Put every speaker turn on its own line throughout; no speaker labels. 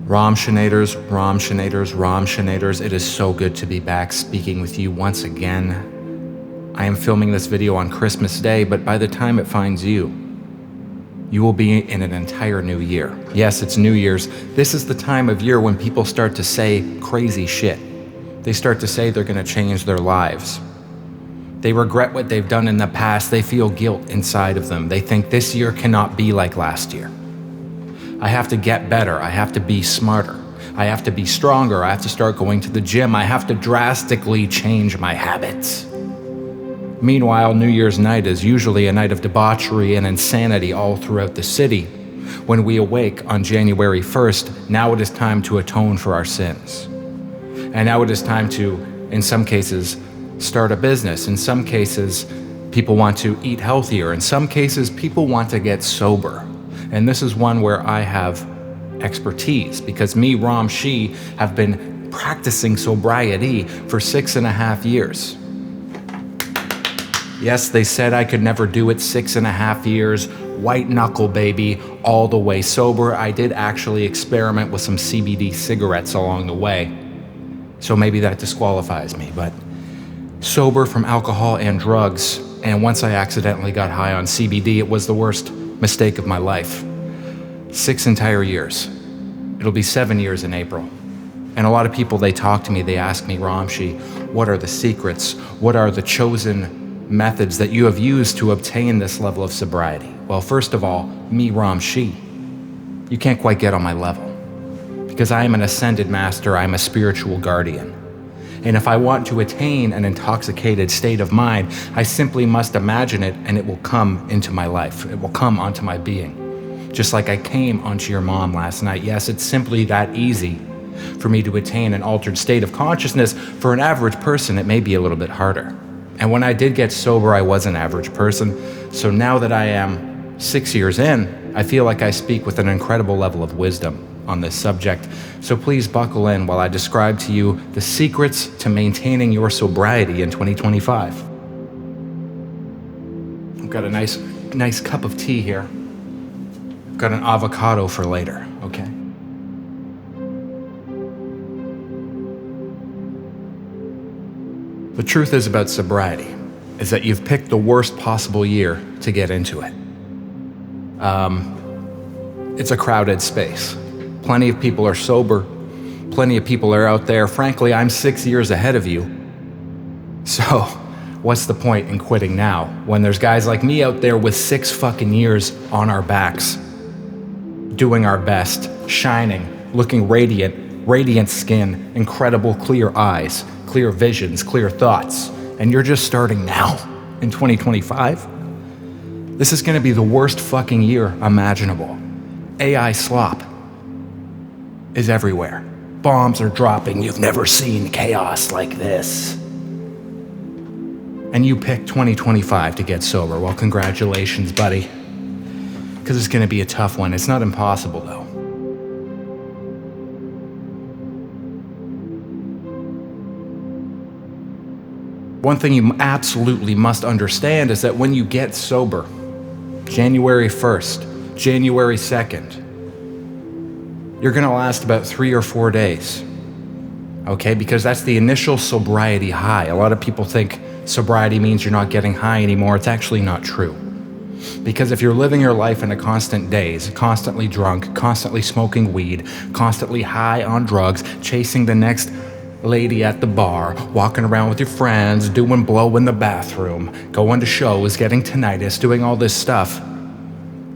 Romshinators, it is so good to be back speaking with you once again. I am filming this video on Christmas Day, but by the time it finds you, you will be in an entire new year. Yes, it's New Year's. This is the time of year when people start to say crazy shit. They start to say they're gonna change their lives. They regret what they've done in the past. They feel guilt inside of them. They think this year cannot be like last year. I have to get better. I have to be smarter. I have to be stronger. I have to start going to the gym. I have to drastically change my habits. Meanwhile, New Year's night is usually a night of debauchery and insanity all throughout the city. When we awake on January 1st, now it is time to atone for our sins. And now it is time to, in some cases, start a business. In some cases, people want to eat healthier. In some cases, people want to get sober. And this is one where I have expertise because me, romshii, have been practicing sobriety for 6.5 years. Yes, they said I could never do it. 6.5 years, white knuckle baby, all the way sober. I did actually experiment with some CBD cigarettes along the way. So maybe that disqualifies me, but sober from alcohol and drugs. And once I accidentally got high on CBD, it was the worst mistake of my life. 6 entire years. It'll be 7 years in April. And a lot of people, they talk to me, they ask me, romshii, what are the secrets? What are the chosen methods that you have used to obtain this level of sobriety? Well, first of all, me, romshii, you can't quite get on my level because I am an ascended master, I'm a spiritual guardian. And if I want to attain an intoxicated state of mind, I simply must imagine it and it will come into my life. It will come onto my being. Just like I came onto your mom last night. Yes, it's simply that easy for me to attain an altered state of consciousness. For an average person, it may be a little bit harder. And when I did get sober, I was an average person. So now that I am 6 years in, I feel like I speak with an incredible level of wisdom on this subject. So please buckle in while I describe to you the secrets to maintaining your sobriety in 2025. I've got a nice cup of tea here. I've got an avocado for later, okay? The truth is about sobriety is that you've picked the worst possible year to get into it. It's a crowded space. Plenty of people are sober. Plenty of people are out there. Frankly, I'm 6 years ahead of you. So what's the point in quitting now when there's guys like me out there with 6 fucking years on our backs, doing our best, shining, looking radiant skin, incredible clear eyes, clear visions, clear thoughts, and you're just starting now in 2025? This is gonna be the worst fucking year imaginable. AI slop is everywhere. Bombs are dropping. You've never seen chaos like this. And you picked 2025 to get sober. Well, congratulations, buddy. Because it's gonna be a tough one. It's not impossible, though. One thing you absolutely must understand is that when you get sober, January 1st, January 2nd, you're gonna last about 3 or 4 days, okay? Because that's the initial sobriety high. A lot of people think sobriety means you're not getting high anymore. It's actually not true. Because if you're living your life in a constant daze, constantly drunk, constantly smoking weed, constantly high on drugs, chasing the next lady at the bar, walking around with your friends, doing blow in the bathroom, going to shows, getting tinnitus, doing all this stuff,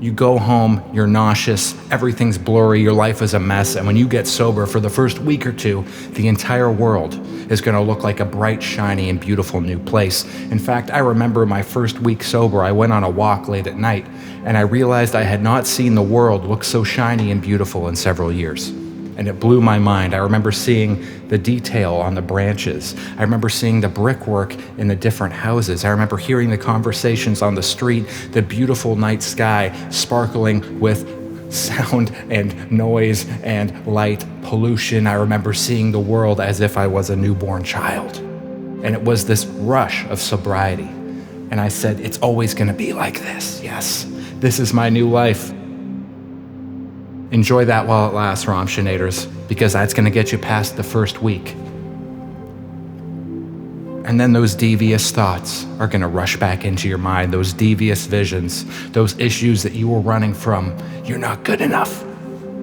you go home, you're nauseous, everything's blurry, your life is a mess, and when you get sober for the first week or two, the entire world is gonna look like a bright, shiny, and beautiful new place. In fact, I remember my first week sober, I went on a walk late at night, and I realized I had not seen the world look so shiny and beautiful in several years. And it blew my mind. I remember seeing the detail on the branches. I remember seeing the brickwork in the different houses. I remember hearing the conversations on the street, the beautiful night sky sparkling with sound and noise and light pollution. I remember seeing the world as if I was a newborn child. And it was this rush of sobriety. And I said, it's always gonna be like this. Yes, this is my new life. Enjoy that while it lasts, Romshinators, because that's going to get you past the first week. And then those devious thoughts are going to rush back into your mind, those devious visions, those issues that you were running from. You're not good enough.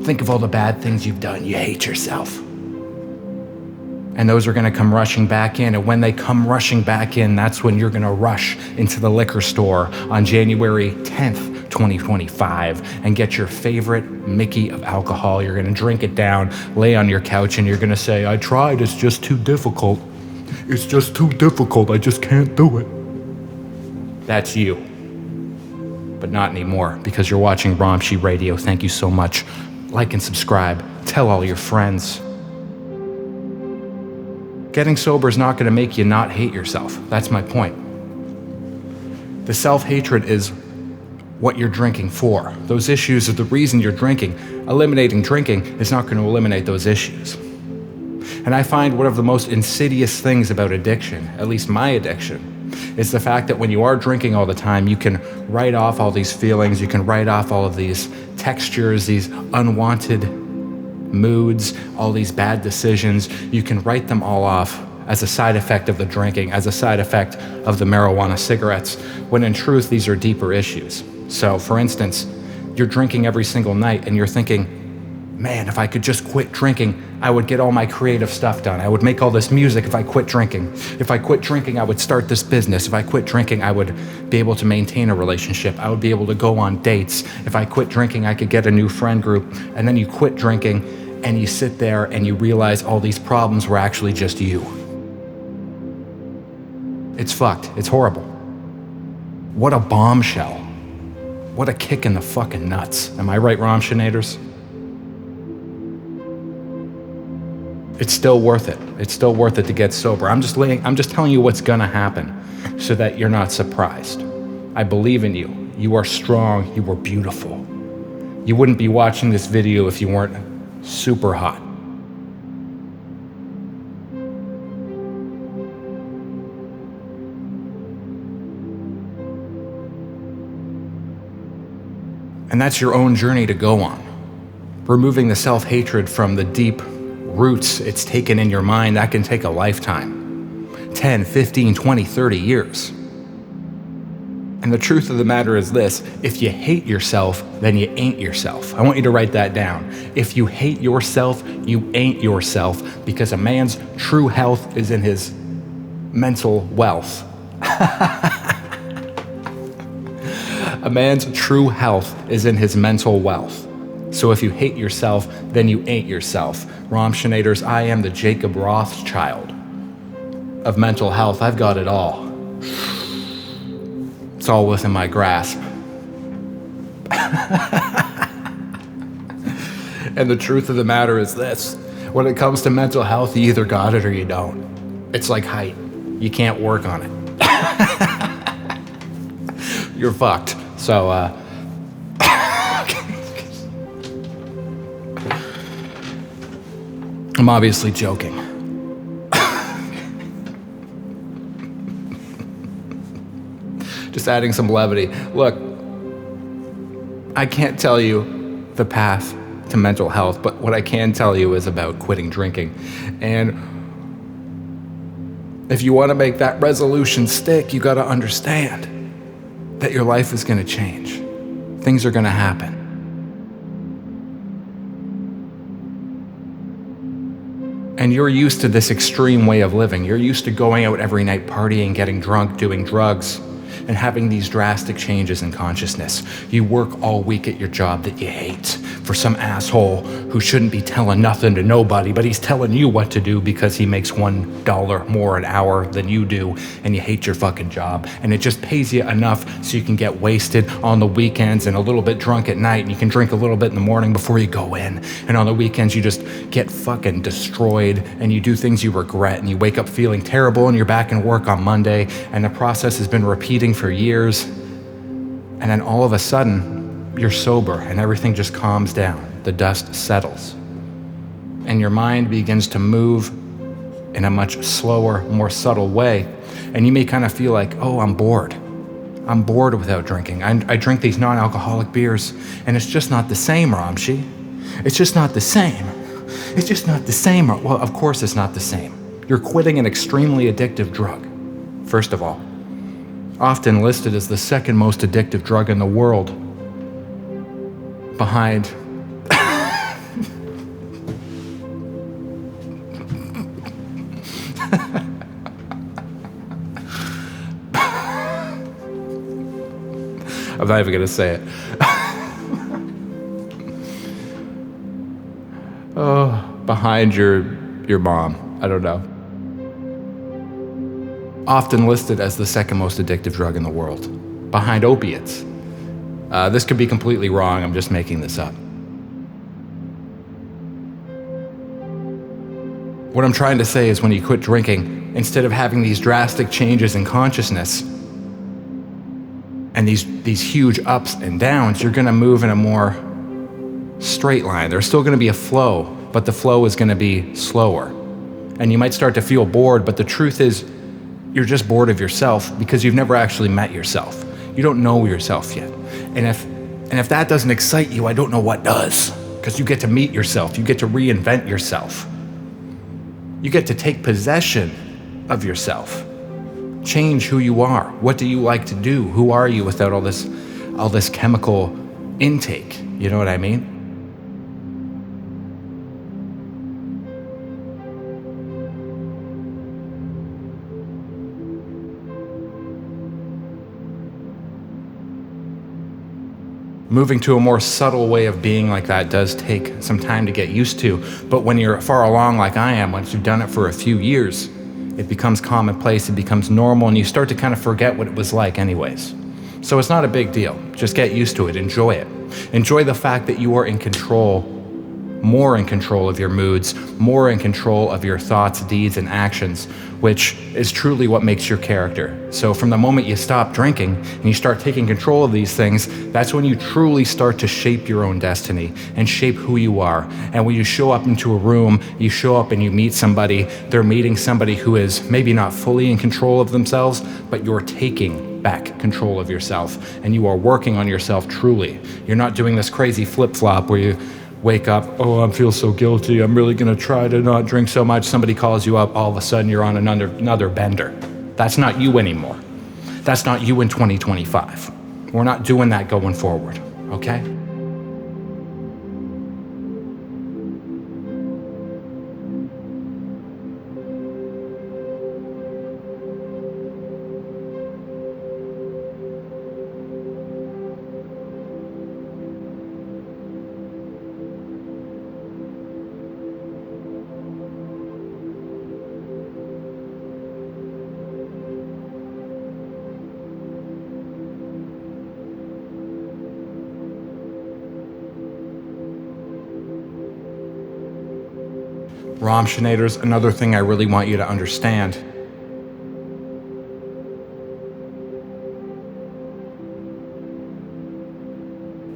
Think of all the bad things you've done. You hate yourself. And those are going to come rushing back in. And when they come rushing back in, that's when you're going to rush into the liquor store on January 10th, 2025, and get your favorite Mickey of alcohol. You're going to drink it down, lay on your couch, and you're going to say, I tried, it's just too difficult. It's just too difficult, I just can't do it. That's you. But not anymore, because you're watching Romshii Radio. Thank you so much. Like and subscribe. Tell all your friends. Getting sober is not going to make you not hate yourself. That's my point. The self-hatred is what you're drinking for. Those issues are the reason you're drinking. Eliminating drinking is not going to eliminate those issues. And I find one of the most insidious things about addiction, at least my addiction, is the fact that when you are drinking all the time, you can write off all these feelings, you can write off all of these textures, these unwanted moods, all these bad decisions. You can write them all off as a side effect of the drinking, as a side effect of the marijuana cigarettes, when in truth, these are deeper issues. So, for instance, you're drinking every single night and you're thinking, man, if I could just quit drinking, I would get all my creative stuff done. I would make all this music if I quit drinking. If I quit drinking, I would start this business. If I quit drinking, I would be able to maintain a relationship. I would be able to go on dates. If I quit drinking, I could get a new friend group. And then you quit drinking and you sit there and you realize all these problems were actually just you. It's fucked. It's horrible. What a bombshell. What a kick in the fucking nuts. Am I right, Romshinators? It's still worth it. It's still worth it to get sober. I'm just telling you what's gonna happen so that you're not surprised. I believe in you. You are strong. You are beautiful. You wouldn't be watching this video if you weren't super hot. And that's your own journey to go on. Removing the self-hatred from the deep roots it's taken in your mind, that can take a lifetime. 10, 15, 20, 30 years. And the truth of the matter is this: if you hate yourself, then you ain't yourself. I want you to write that down. If you hate yourself, you ain't yourself, because a man's true health is in his mental wealth. A man's true health is in his mental wealth. So if you hate yourself, then you ain't yourself. Romshinators, I am the Jacob Rothschild of mental health. I've got it all. It's all within my grasp. And the truth of the matter is this: when it comes to mental health, you either got it or you don't. It's like height. You can't work on it. You're fucked. So, I'm obviously joking. Just adding some levity. Look, I can't tell you the path to mental health, but what I can tell you is about quitting drinking. And if you want to make that resolution stick, you got to understand that your life is going to change. Things are going to happen. And you're used to this extreme way of living. You're used to going out every night, partying, getting drunk, doing drugs, and having these drastic changes in consciousness. You work all week at your job that you hate for some asshole who shouldn't be telling nothing to nobody, but he's telling you what to do because he makes $1 more an hour than you do, and you hate your fucking job. And it just pays you enough so you can get wasted on the weekends and a little bit drunk at night, and you can drink a little bit in the morning before you go in. And on the weekends, you just get fucking destroyed, and you do things you regret, and you wake up feeling terrible, and you're back in work on Monday, and the process has been repeating for years. And then all of a sudden, you're sober and everything just calms down. The dust settles. And your mind begins to move in a much slower, more subtle way. And you may kind of feel like, oh, I'm bored. I'm bored without drinking. I drink these non-alcoholic beers and it's just not the same, Romshii. It's just not the same. It's just not the same. Well, of course it's not the same. You're quitting an extremely addictive drug, first of all. Often listed as the second most addictive drug in the world, behind I'm not even gonna say it. Oh, behind your mom. I don't know. Often listed as the second most addictive drug in the world, behind opiates. This could be completely wrong. I'm just making this up. What I'm trying to say is when you quit drinking, instead of having these drastic changes in consciousness and these huge ups and downs, you're gonna move in a more straight line. There's still gonna be a flow, but the flow is gonna be slower. And you might start to feel bored, but the truth is you're just bored of yourself because you've never actually met yourself. You don't know yourself yet. And if that doesn't excite you, I don't know what does. Because you get to meet yourself, you get to reinvent yourself. You get to take possession of yourself. Change who you are. What do you like to do? Who are you without all this chemical intake? You know what I mean? Moving to a more subtle way of being like that does take some time to get used to, but when you're far along like I am, once you've done it for a few years, it becomes commonplace, it becomes normal, and you start to kind of forget what it was like anyways. So it's not a big deal. Just get used to it, enjoy it. Enjoy the fact that you are in control, more in control of your moods, more in control of your thoughts, deeds, and actions, which is truly what makes your character. So from the moment you stop drinking and you start taking control of these things, that's when you truly start to shape your own destiny and shape who you are. And when you show up into a room, you show up and you meet somebody, they're meeting somebody who is maybe not fully in control of themselves, but you're taking back control of yourself and you are working on yourself truly. You're not doing this crazy flip-flop where you wake up, oh, I feel so guilty, I'm really gonna try to not drink so much. Somebody calls you up, all of a sudden you're on another bender. That's not you anymore. That's not you in 2025. We're not doing that going forward, okay? Romshinators, another thing I really want you to understand.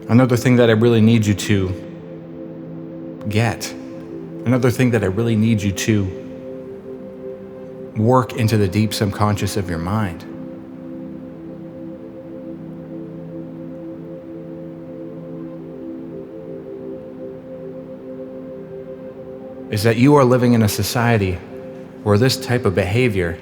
Another thing that I really need you to get. Another thing that I really need you to work into the deep subconscious of your mind. Is that you are living in a society where this type of behavior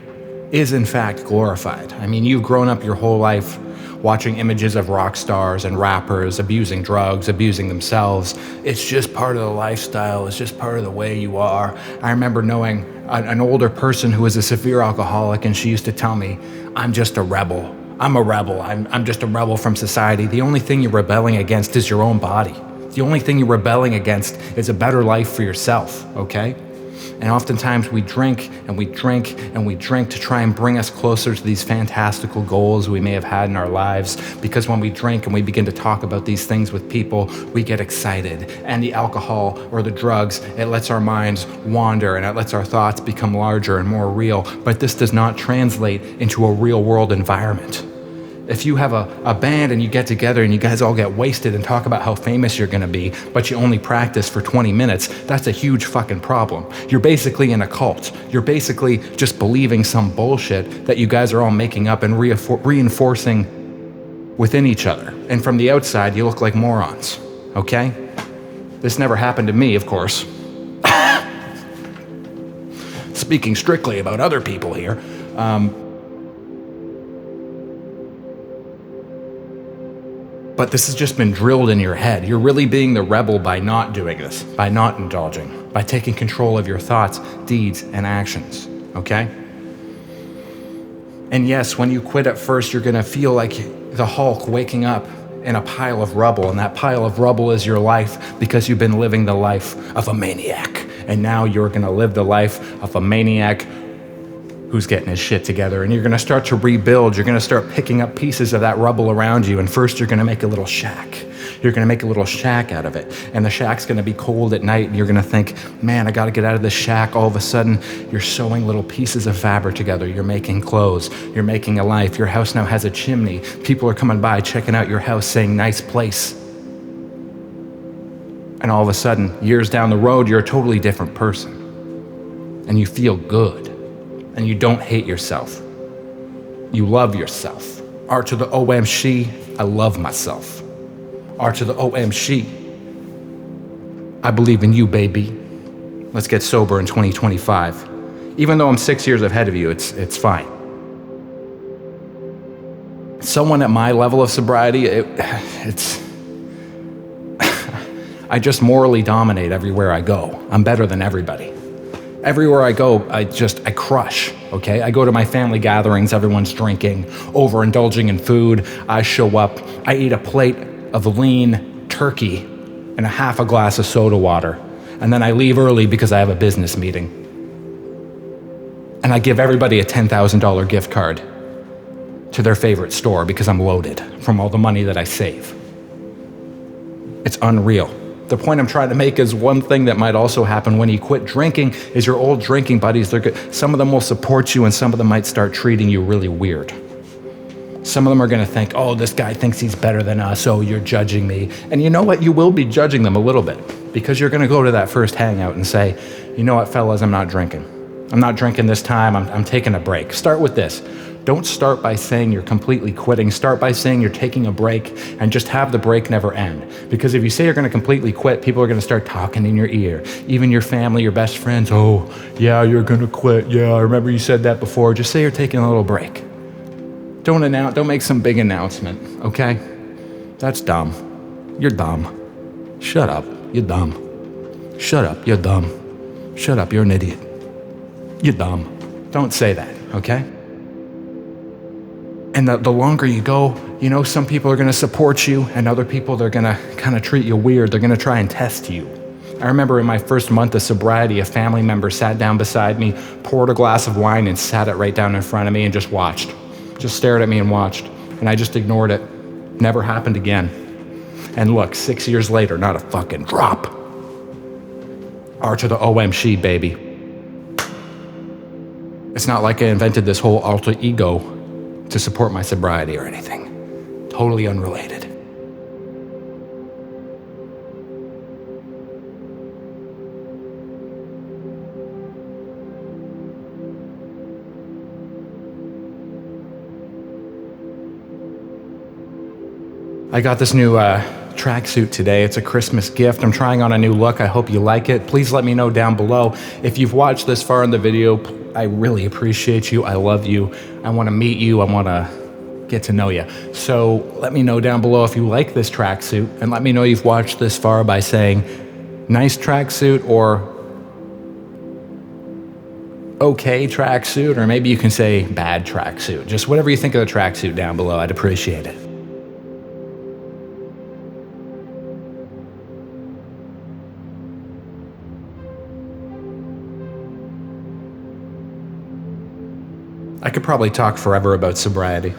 is in fact glorified. I mean, you've grown up your whole life watching images of rock stars and rappers abusing drugs, abusing themselves. It's just part of the lifestyle. It's just part of the way you are. I remember knowing an older person who was a severe alcoholic, and she used to tell me, I'm just a rebel. I'm a rebel. I'm just a rebel from society. The only thing you're rebelling against is your own body. The only thing you're rebelling against is a better life for yourself, okay? And oftentimes we drink and we drink and we drink to try and bring us closer to these fantastical goals we may have had in our lives, because when we drink and we begin to talk about these things with people, we get excited. And the alcohol or the drugs, it lets our minds wander and it lets our thoughts become larger and more real. But this does not translate into a real world environment. If you have a band and you get together and you guys all get wasted and talk about how famous you're gonna be, but you only practice for 20 minutes, that's a huge fucking problem. You're basically in a cult. You're basically just believing some bullshit that you guys are all making up and reinforcing within each other. And from the outside, you look like morons, okay? This never happened to me, of course. Speaking strictly about other people here. But this has just been drilled in your head. You're really being the rebel by not doing this, by not indulging, by taking control of your thoughts, deeds, and actions, okay? And yes, when you quit at first, you're gonna feel like the Hulk waking up in a pile of rubble, and that pile of rubble is your life because you've been living the life of a maniac. And now you're gonna live the life of a maniac who's getting his shit together, and you're gonna start to rebuild. You're gonna start picking up pieces of that rubble around you, and first you're gonna make a little shack. You're gonna make a little shack out of it, and the shack's gonna be cold at night, and you're gonna think, man, I gotta get out of this shack. All of a sudden, you're sewing little pieces of fabric together. You're making clothes. You're making a life. Your house now has a chimney. People are coming by, checking out your house, saying, nice place. And all of a sudden, years down the road, you're a totally different person, and you feel good. And you don't hate yourself. You love yourself. R to the OMSHI, I love myself. R to the OMSHI, I believe in you, baby. Let's get sober in 2025. Even though I'm 6 years ahead of you, it's fine. Someone at my level of sobriety, I just morally dominate everywhere I go. I'm better than everybody. Everywhere I go, I crush, okay? I go to my family gatherings, everyone's drinking, overindulging in food. I show up, I eat a plate of lean turkey and a half a glass of soda water. And then I leave early because I have a business meeting. And I give everybody a $10,000 gift card to their favorite store because I'm loaded from all the money that I save. It's unreal. The point I'm trying to make is one thing that might also happen when you quit drinking is your old drinking buddies, some of them will support you and some of them might start treating you really weird. Some of them are gonna think, oh, this guy thinks he's better than us, oh, you're judging me. And you know what, you will be judging them a little bit because you're gonna go to that first hangout and say, you know what, fellas, I'm not drinking. I'm not drinking this time, I'm taking a break. Start with this. Don't start by saying you're completely quitting. Start by saying you're taking a break and just have the break never end. Because if you say you're gonna completely quit, people are gonna start talking in your ear. Even your family, your best friends, oh, yeah, you're gonna quit. Yeah, I remember you said that before. Just say you're taking a little break. Don't make some big announcement, okay? That's dumb. You're dumb. Shut up, you're dumb. Shut up, you're dumb. Shut up, you're an idiot. You're dumb. Don't say that, okay? And the longer you go, you know, some people are gonna support you and other people, they're gonna kind of treat you weird. They're gonna try and test you. I remember in my first month of sobriety, a family member sat down beside me, poured a glass of wine and sat it right down in front of me and just watched. Just stared at me and watched. And I just ignored it. Never happened again. And look, 6 years later, not a fucking drop. R to the OMSHI, baby. It's not like I invented this whole alter ego to support my sobriety or anything. Totally unrelated. I got this new tracksuit today. It's a Christmas gift. I'm trying on a new look. I hope you like it. Please let me know down below. If you've watched this far in the video, I really appreciate you. I love you. I want to meet you. I want to get to know you. So let me know down below if you like this tracksuit, and let me know you've watched this far by saying nice tracksuit or okay tracksuit, or maybe you can say bad tracksuit. Just whatever you think of the tracksuit down below. I'd appreciate it. I could probably talk forever about sobriety.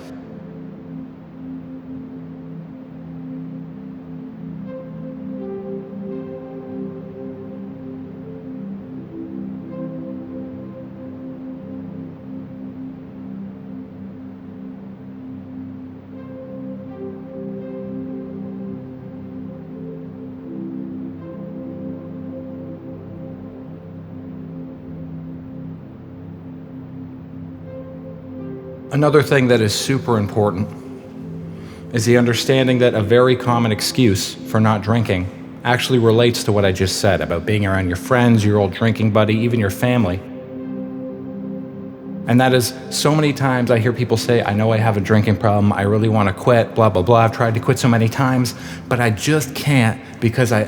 Another thing that is super important is the understanding that a very common excuse for not drinking actually relates to what I just said about being around your friends, your old drinking buddy, even your family. And that is, so many times I hear people say, I know I have a drinking problem, I really want to quit, blah, blah, blah. I've tried to quit so many times, but I just can't because I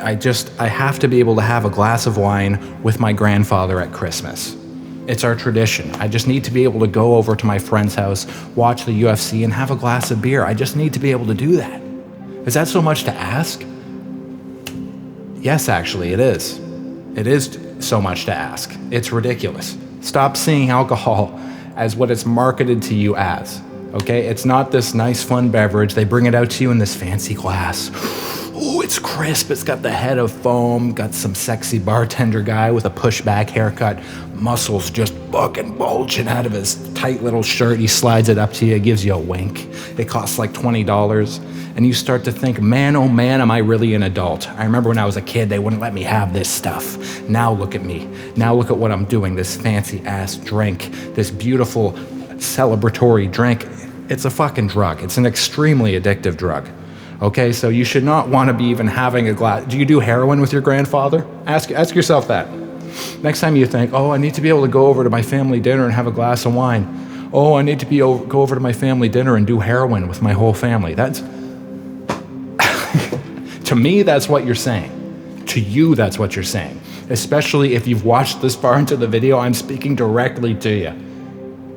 have to be able to have a glass of wine with my grandfather at Christmas. It's our tradition. I just need to be able to go over to my friend's house, watch the UFC, and have a glass of beer. I just need to be able to do that. Is that so much to ask? Yes, actually, it is. It is so much to ask. It's ridiculous. Stop seeing alcohol as what it's marketed to you as, okay? It's not this nice, fun beverage. They bring it out to you in this fancy glass. Oh, it's crisp. It's got the head of foam, got some sexy bartender guy with a pushback haircut, muscles just fucking bulging out of his tight little shirt. He slides it up to you, gives you a wink. It costs like $20. And you start to think, man, oh man, am I really an adult? I remember when I was a kid, they wouldn't let me have this stuff. Now look at me. Now look at what I'm doing, this fancy ass drink, this beautiful celebratory drink. It's a fucking drug. It's an extremely addictive drug. Okay, so you should not want to be even having a glass. Do you do heroin with your grandfather? Ask yourself that. Next time you think, oh, I need to be able to go over to my family dinner and have a glass of wine. Oh, I need to go over to my family dinner and do heroin with my whole family. That's... To me, that's what you're saying. To you, that's what you're saying. Especially if you've watched this far into the video, I'm speaking directly to you.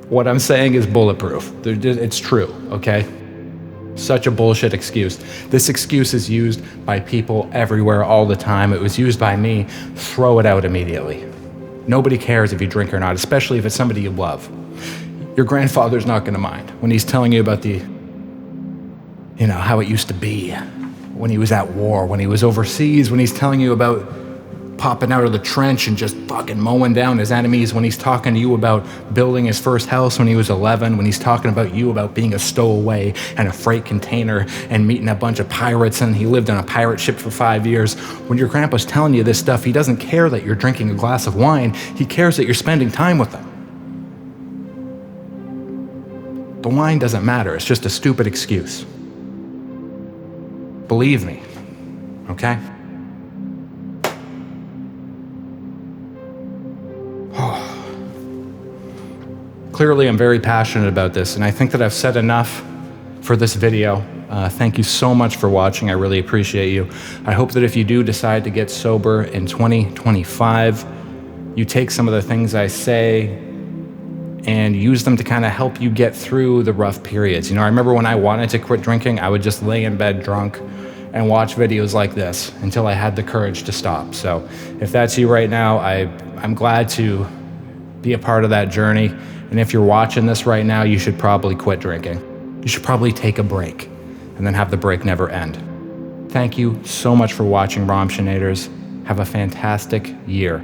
What I'm saying is bulletproof. It's true, okay? Such a bullshit excuse. This excuse is used by people everywhere all the time. It was used by me. Throw it out immediately. Nobody cares if you drink or not, especially if it's somebody you love. Your grandfather's not gonna mind when he's telling you about how it used to be. When he was at war, when he was overseas, when he's telling you about popping out of the trench and just fucking mowing down his enemies, when he's talking to you about building his first house when he was 11, when he's talking about you about being a stowaway and a freight container and meeting a bunch of pirates and he lived on a pirate ship for 5 years. When your grandpa's telling you this stuff, he doesn't care that you're drinking a glass of wine. He cares that you're spending time with him. The wine doesn't matter. It's just a stupid excuse. Believe me, okay? Clearly, I'm very passionate about this, and I think that I've said enough for this video. Thank you so much for watching. I really appreciate you. I hope that if you do decide to get sober in 2025, you take some of the things I say and use them to kind of help you get through the rough periods. I remember when I wanted to quit drinking, I would just lay in bed drunk and watch videos like this until I had the courage to stop. So if that's you right now, I'm glad to be a part of that journey. And if you're watching this right now, you should probably quit drinking. You should probably take a break and then have the break never end. Thank you so much for watching, Romshinators. Have a fantastic year.